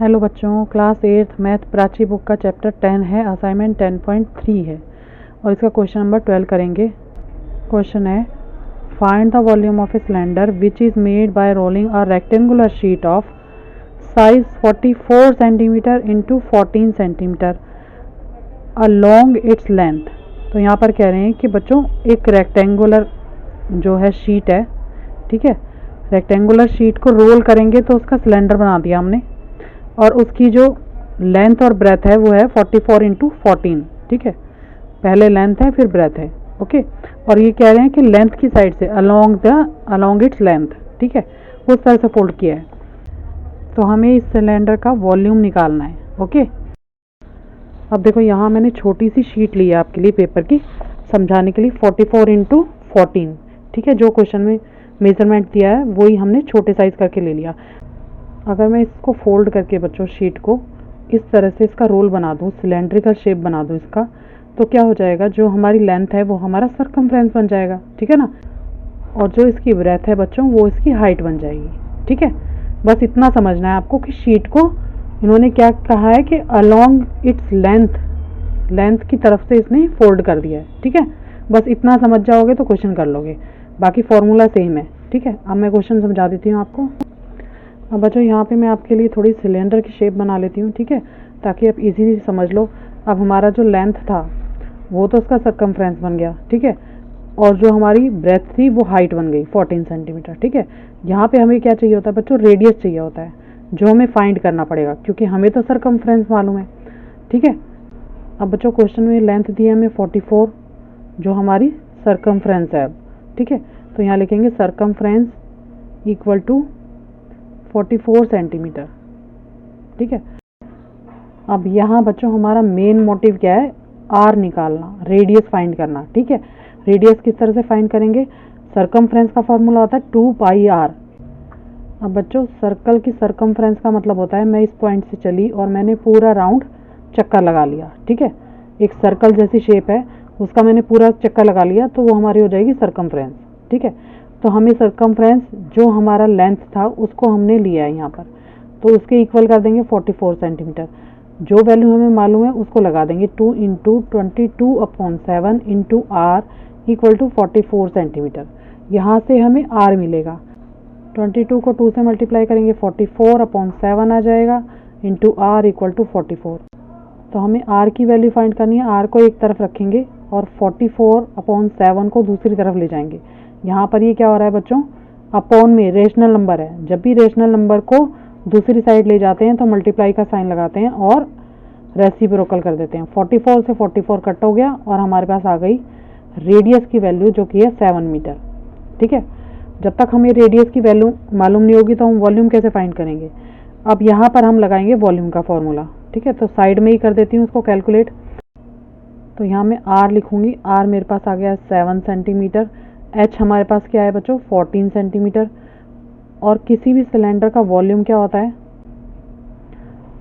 Hello बच्चों, class 8th math Prachi book का chapter 10 है, असाइनमेंट 10.3 है और इसका क्वेश्चन नंबर 12 करेंगे। क्वेश्चन है find the volume of a cylinder which is made by rolling a rectangular sheet of size 44 centimetre into 14 centimetre along its length. तो यहाँ पर कह रहे हैं कि बच्चों एक रेक्टेंगुलर जो है शीट है, ठीक है, रेक्टेंगुलर शीट को रोल करेंगे तो उसका सिलेंडर बना दिया हमने और उसकी जो लेंथ और ब्रेथ है वो है 44 इंटू 14, ठीक है, पहले लेंथ है फिर ब्रेथ है, ओके। और ये कह रहे हैं कि लेंथ की साइड से अलोंग इट्स लेंथ, ठीक है, उस तरह से फोल्ड किया है। तो हमें इस सिलेंडर का वॉल्यूम निकालना है, ओके। अब देखो यहाँ मैंने छोटी सी शीट ली है आपके लिए पेपर की समझाने के लिए, 44 इंटू 14, ठीक है, जो क्वेश्चन में मेजरमेंट दिया है वही हमने छोटे साइज करके ले लिया। अगर मैं इसको फोल्ड करके बच्चों शीट को इस तरह से इसका रोल बना दूँ, सिलेंड्रिकल शेप बना दूँ इसका, तो क्या हो जाएगा, जो हमारी लेंथ है वो हमारा सरकमफ्रेंस बन जाएगा, ठीक है ना, और जो इसकी ब्रेथ है बच्चों वो इसकी हाइट बन जाएगी, ठीक है। बस इतना समझना है आपको कि शीट को इन्होंने क्या कहा है कि अलोंग इट्स लेंथ की तरफ से इसने फोल्ड कर दिया है, ठीक है। बस इतना समझ जाओगे तो क्वेश्चन कर लोगे, बाकी फॉर्मूला सेम है, ठीक है। अब मैं क्वेश्चन समझा देती हूँ आपको। अब बच्चों यहाँ पे मैं आपके लिए थोड़ी सिलेंडर की शेप बना लेती हूँ, ठीक है, ताकि आप इजीली समझ लो। अब हमारा जो लेंथ था वो तो उसका सरकमफ्रेंस बन गया, ठीक है, और जो हमारी ब्रेथ थी वो हाइट बन गई 14 सेंटीमीटर, ठीक है। यहाँ पे हमें क्या चाहिए होता है बच्चों, रेडियस चाहिए होता है, जो हमें फाइंड करना पड़ेगा क्योंकि हमें तो सरकमफ्रेंस मालूम है, ठीक है। अब बच्चों क्वेश्चन में लेंथ दी है हमें 44, जो हमारी सरकमफ्रेंस है अब, ठीक है। तो यहाँ लिखेंगे सरकमफ्रेंस इक्वल टू 44 सेंटीमीटर, ठीक है। अब यहाँ बच्चों हमारा मेन मोटिव क्या है, आर निकालना, रेडियस फाइंड करना, ठीक है। रेडियस किस तरह से फाइंड करेंगे, सरकमफ्रेंस का फॉर्मूला होता है 2 पाई आर। अब बच्चों सर्कल की सरकमफ्रेंस का मतलब होता है मैं इस पॉइंट से चली और मैंने पूरा राउंड चक्कर लगा लिया, ठीक है, एक सर्कल जैसी शेप है उसका मैंने पूरा चक्कर लगा लिया तो वो हमारी हो जाएगी सरकमफ्रेंस, ठीक है। तो हमें सरकमफ्रेंस जो हमारा लेंथ था उसको हमने लिया है यहाँ पर, तो उसके इक्वल कर देंगे 44 सेंटीमीटर। जो वैल्यू हमें मालूम है उसको लगा देंगे 2 into 22/7 into R equal to 44 centimetre. यहाँ से हमें आर मिलेगा, 22 को 2 से मल्टीप्लाई करेंगे 44/7 आ जाएगा इंटू आर इक्वल टू 44। तो हमें आर की वैल्यू फाइंड करनी है, आर को एक तरफ रखेंगे और 44/7 को दूसरी तरफ ले जाएंगे। यहाँ पर ये क्या हो रहा है बच्चों, अपॉन में रेशनल नंबर है, जब भी रेशनल नंबर को दूसरी साइड ले जाते हैं तो मल्टीप्लाई का साइन लगाते हैं और रेसिप्रोकल कर देते हैं। 44 से 44 कट हो गया और हमारे पास आ गई रेडियस की वैल्यू जो कि है 7 मीटर, ठीक है। जब तक हमें रेडियस की वैल्यू मालूम नहीं होगी तो हम वॉल्यूम कैसे फाइंड करेंगे। अब यहाँ पर हम लगाएंगे वॉल्यूम का फॉर्मूला, ठीक है। तो साइड में ही कर देती हूँ उसको कैलकुलेट। तो यहाँ मैं आर लिखूँगी, आर मेरे पास आ गया 7 सेंटीमीटर, एच हमारे पास क्या है बच्चों 14 सेंटीमीटर, और किसी भी सिलेंडर का वॉल्यूम क्या होता है,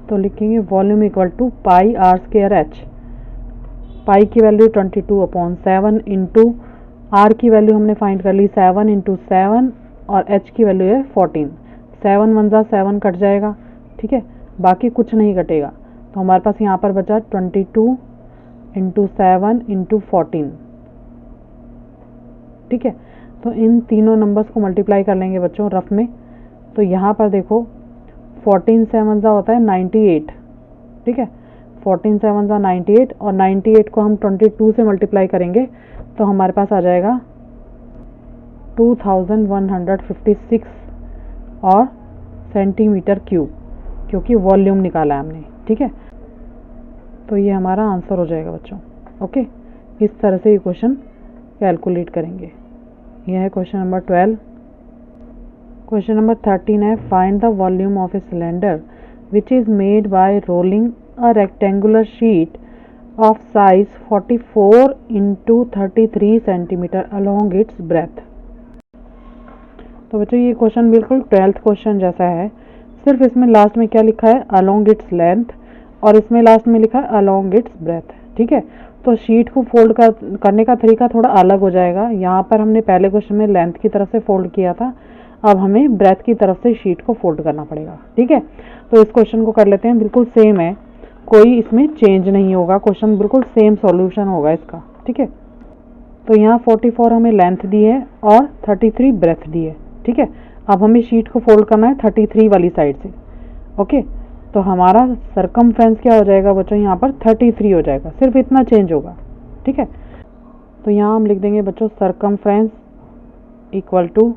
तो लिखेंगे volume equal to pi r square h. Pi की वैल्यू 22/7 इंटू आर की वैल्यू हमने फाइंड कर ली 7 इंटू 7 और एच की वैल्यू है 14। 7 1 जा 7 कट जाएगा, ठीक है, बाकी कुछ नहीं कटेगा। तो हमारे पास यहाँ पर बचा 22 इंटू 7 इंटू 14, ठीक है। तो इन तीनों नंबर्स को मल्टीप्लाई कर लेंगे बच्चों रफ में। तो यहाँ पर देखो 14 7 जा होता है 98, ठीक है, 14 7 जा 98 और 98 को हम 22 से मल्टीप्लाई करेंगे तो हमारे पास आ जाएगा 2156 और सेंटीमीटर क्यूब, क्योंकि वॉल्यूम निकाला है हमने, ठीक है। तो ये हमारा आंसर हो जाएगा बच्चों, ओके। इस तरह से ये क्वेश्चन कैलकुलेट करेंगे। यह है क्वेश्चन नंबर 12। क्वेश्चन नंबर 13 है find the volume of a cylinder which is made by rolling a rectangular sheet of size 44 into 33 centimetre along it's breath. तो बच्चों ये क्वेश्चन बिल्कुल 12th क्वेश्चन जैसा है, सिर्फ इसमें लास्ट में क्या लिखा है अलोंग इट्स लेंथ और इसमें लास्ट में लिखा है अलोंग इट्स ब्रेथ, ठीक है। तो शीट को फोल्ड करने का तरीका थोड़ा अलग हो जाएगा। यहाँ पर हमने पहले क्वेश्चन में लेंथ की तरफ से फोल्ड किया था, अब हमें ब्रेथ की तरफ से शीट को फोल्ड करना पड़ेगा। ठीक है, तो इस क्वेश्चन को कर लेते हैं। बिल्कुल सेम है, कोई इसमें चेंज नहीं होगा, क्वेश्चन बिल्कुल सेम सॉल्यूशन होगा इसका। ठीक है, तो यहाँ 44 हमें लेंथ दी है और 33 ब्रेथ दी है। ठीक है, अब हमें शीट को फोल्ड करना है 33 वाली साइड से। ओके, तो हमारा सरकमफ्रेंस क्या हो जाएगा बच्चों, यहाँ पर 33 हो जाएगा, सिर्फ इतना चेंज होगा। ठीक है, तो यहाँ हम लिख देंगे बच्चों सरकमफ्रेंस इक्वल टू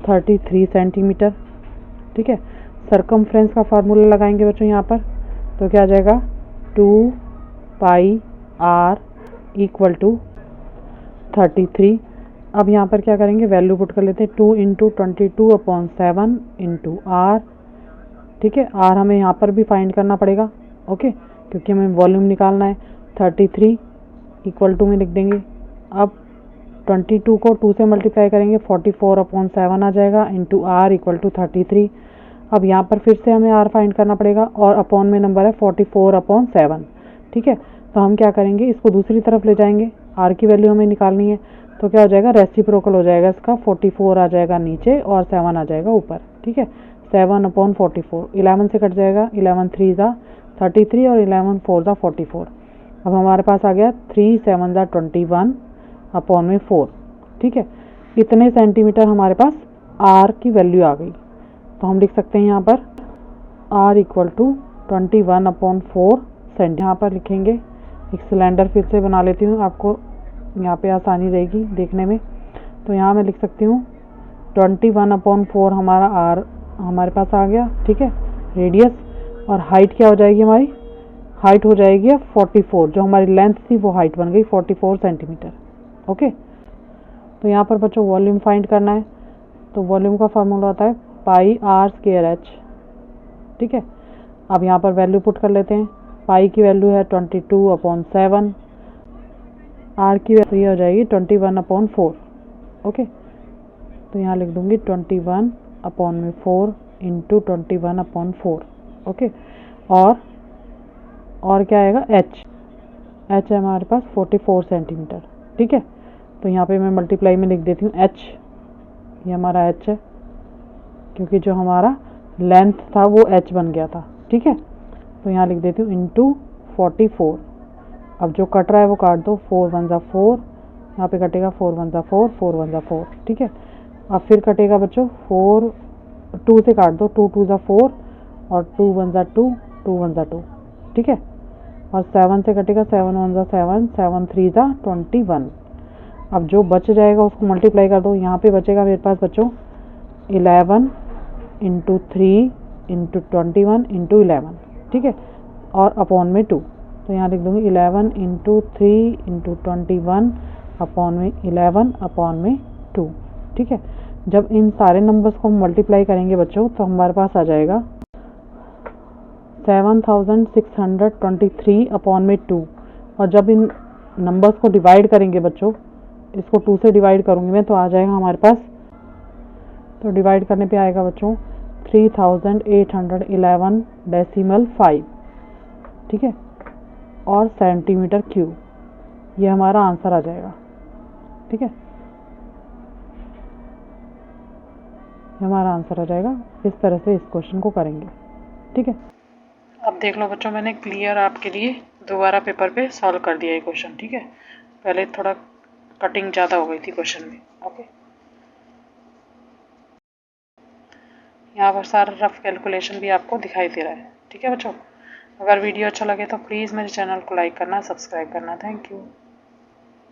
33 सेंटीमीटर। ठीक है, सरकमफ्रेंस का फार्मूला लगाएंगे बच्चों यहाँ पर, तो क्या आ जाएगा 2 पाई r इक्वल टू 33। अब यहाँ पर क्या करेंगे, वैल्यू पुट कर लेते हैं, 2 इंटू 22/7 इंटू आर। ठीक है, आर हमें यहाँ पर भी फाइंड करना पड़ेगा। ओके, क्योंकि हमें वॉल्यूम निकालना है। 33 इक्वल टू में लिख देंगे। अब 22 को 2 से मल्टीप्लाई करेंगे, 44/7 आ जाएगा इंटू आर इक्वल टू 33। अब यहाँ पर फिर से हमें आर फाइंड करना पड़ेगा और अपॉन में नंबर है 44/7। ठीक है, तो हम क्या करेंगे, इसको दूसरी तरफ ले जाएंगे, आर की वैल्यू हमें निकालनी है, तो क्या हो जाएगा, रेसिप्रोकल हो जाएगा इसका, 44 आ जाएगा नीचे और 7 आ जाएगा ऊपर। ठीक है, 7/44, 11 से कट जाएगा, 11 3 ज़ा 33 और 11 4 ज़ा 44। अब हमारे पास आ गया 3 7 ज़ा 21 अपॉन में 4। ठीक है, इतने सेंटीमीटर हमारे पास आर की वैल्यू आ गई। तो हम लिख सकते हैं यहाँ पर आर इक्वल टू 21/4 सेंटी। यहाँ पर लिखेंगे, एक सिलेंडर फिर से बना लेती हूँ, आपको यहाँ पे आसानी रहेगी देखने में। तो यहाँ मैं लिख सकती हूँ 21/4 हमारा आर हमारे पास आ गया। ठीक है, रेडियस, और हाइट क्या हो जाएगी हमारी, हाइट हो जाएगी 44, जो हमारी लेंथ थी वो हाइट बन गई 44 सेंटीमीटर। ओके, तो यहाँ पर बच्चों वॉल्यूम फाइंड करना है, तो वॉल्यूम का फार्मूला होता है पाई आर स्क्वायर एच। ठीक है, अब यहाँ पर वैल्यू पुट कर लेते हैं, पाई की वैल्यू है 22/7, आर की वैल्यू ये हो जाएगी 21/4। ओके, तो यहाँ लिख दूंगी 21/4 इंटू 21/4। ओके, और क्या आएगा, एच है हमारे पास 44 सेंटीमीटर। ठीक है, तो यहाँ पे मैं मल्टीप्लाई में लिख देती हूँ एच, ये हमारा एच है, क्योंकि जो हमारा लेंथ था वो एच बन गया था। ठीक है, तो यहाँ लिख देती हूँ इंटू 44। अब जो कट रहा है वो काट दो, 4 1 ज़ा 4, यहाँ पे कटेगा 4 1 ज़ा 4, 4 1 ज़ा 4। ठीक है, अब फिर कटेगा बच्चों 4, 2 से काट दो, 2 2 ज़ा 4 और 2 1 ज़ा 2, 2 1 ज़ा 2। ठीक है, और 7 से कटेगा, 7 1 ज़ा 7, 7 3 ज़ा 21। अब जो बच जाएगा उसको मल्टीप्लाई कर दो, यहाँ पे बचेगा मेरे पास बच्चों 11 इंटू 3 इंटू 21 इंटू 11। ठीक है, और अपॉन में 2, तो यहाँ लिख दूँगी 11 इंटू 3 इंटू 21 अपॉन में 11 अपॉन में 2। ठीक है, जब इन सारे नंबर्स को हम मल्टीप्लाई करेंगे बच्चों, तो हमारे पास आ जाएगा 7623 अपॉन में 2। और जब इन नंबर्स को डिवाइड करेंगे बच्चों, इसको 2 से डिवाइड करूँगी मैं, तो आ जाएगा हमारे पास, तो डिवाइड करने पे आएगा बच्चों 3811.5। ठीक है, और सेंटीमीटर क्यूब, ये हमारा आंसर आ जाएगा। ठीक है, ये हमारा आंसर आ जाएगा। इस तरह से इस क्वेश्चन को करेंगे। ठीक है, अब देख लो बच्चों, मैंने क्लियर आपके लिए दोबारा पेपर पे सॉल्व कर दिया ये क्वेश्चन। ठीक है, पहले थोड़ा कटिंग ज़्यादा हो गई थी क्वेश्चन में। ओके, यहाँ पर सारा रफ कैलकुलेशन भी आपको दिखाई दे रहा है। ठीक है बच्चों, अगर वीडियो अच्छा लगे तो प्लीज़ मेरे चैनल को लाइक करना, सब्सक्राइब करना। Thank you.